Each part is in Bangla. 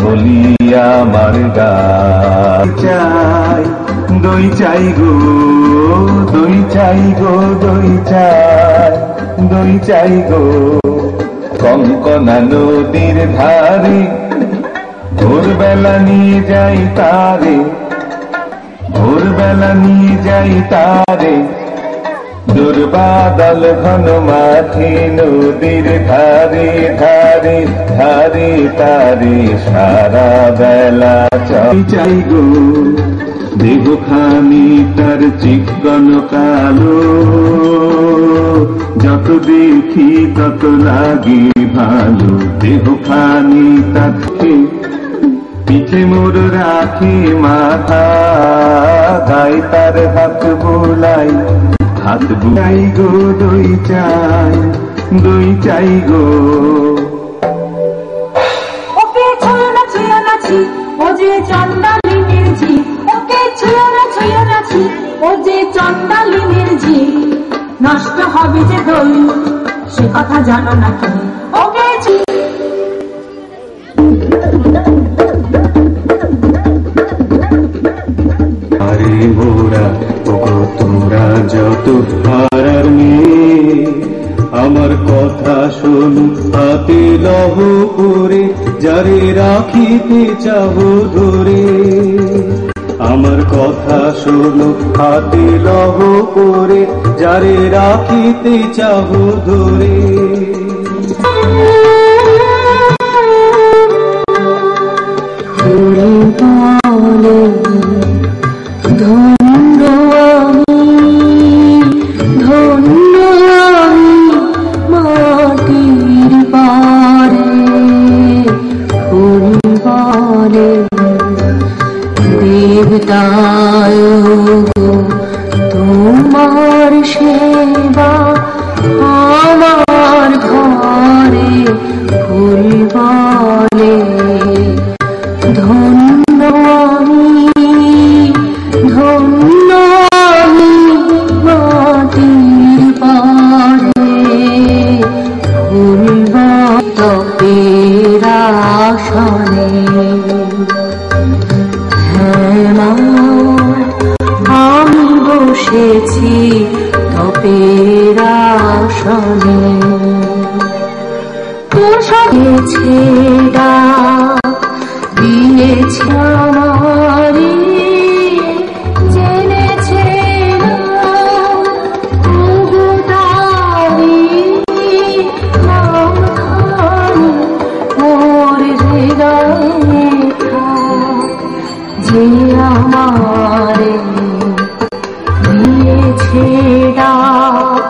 বলিয়া আমার গান চাই, দই চাই গো, দই চাই গো, দই চাই, দই চাই গো। কঙ্কনা নদীর ধারে ভোরবেলা নিয়ে যাই তারে, ভোরবেলা নিয়ে যাই তারে। দুর্বাদল ঘন মাঠে নদীর ধারে ধারে ধারে তারে সারা বেলা চাই চাই গো। দেহখানি তার চিকন কালো, যত দেখি তত লাগে ভালো। দেহখানি তাকে পিঠে মোর রাখে মাথা, গায়ে তার হাত বোলাই, হাত বুলাই গো। দই চাই, দই চাই গো। ওকে ছুঁয়ো না ছুঁয়ো না ছি, ও যে চন্দালিনীর ঝি। ওকে ছুঁয়ো না ছুঁয়ো না ছি, ও যে চন্দালিনীর ঝি। নষ্ট হবে যে দই, সে কথা জানো না তুমি। ওকে আরে মোরা ওগো তোমরা যত হারার মেয়ে, আমার কথা শোন হাতে লহ করে, যারে রাখিতে চাবো ধরে। আমার কথা শোনো হাতে লহ করে, যারে রাখিতে চাবো ধরে। ধন্য আমি মাটির পারে, ফুল পারে দেবতায় তোমার সেবা আমার ঘরে। ফুল বলে ধন্য আমি মাটির পারে, ফুল তপের আসনে। আমি বসেছি তপের আসনে, তোর সাথে দিয়েছে আমারে। যে আমারে দিয়েছে ডাক,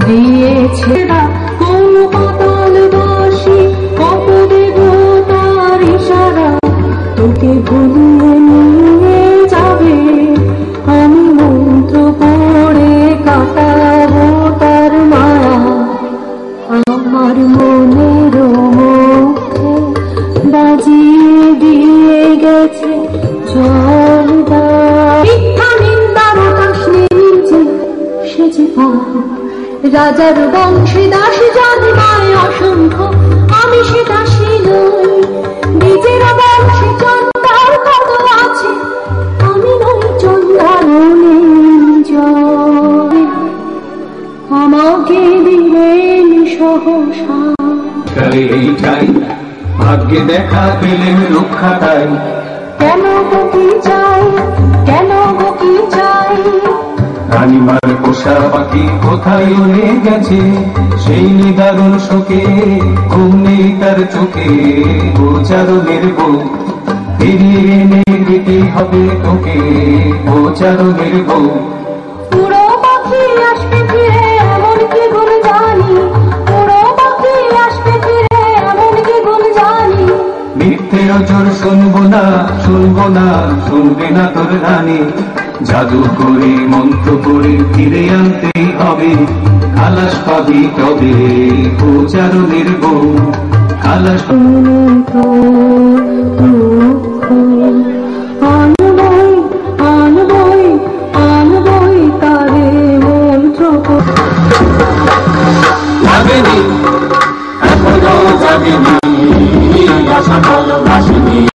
দিয়েছে ডাক। কোন পাতাল বাসি কত দেবতার ইশারা, তোকে ভুলিয়ে নিয়ে যাবে। আমি মন্ত্র পড়ে কাটাবো তার মায়া, আমার মনের মুখে বাজিয়ে দিয়ে গেছে জলদা। মিথ্যা নিন্দার কাশ্মীর যে সেজে রাজার বংশে দাসী জন্মায় অসংখ্য, আমি সে দাসী নই। নিজের বংশে চন্দার কত আছে, আমি নই চন্দার। আমাকে দিলেন সহসা এইটাই ভাগ্যে দেখা পেলেন রক্ষা তাই। কেন গতি চাই, কেন গতি চাই। রানীমার পোষা পাখি কোথায় উড়ে গেছে, সেই নিদারুণ শোকে ঘুম নেই তার চোখে। গোচারণের বউ ফিরিয়ে এনে দিতে হবে তোকে, গোচারণের বউ। পুরো পাখি আসবে ফিরে এমন কি গুণ জানি, পুরো পাখি আসবে ফিরে এমন কি গুণ জানি। মিথ্যে অজর শুনবো না, শুনবো না, শুনবে না তোর রানী। জাদু করে মন্ত্র করে ফিরে আনতেই হবে, খালাস পাবি তবে গোচারণের বউ। খালাস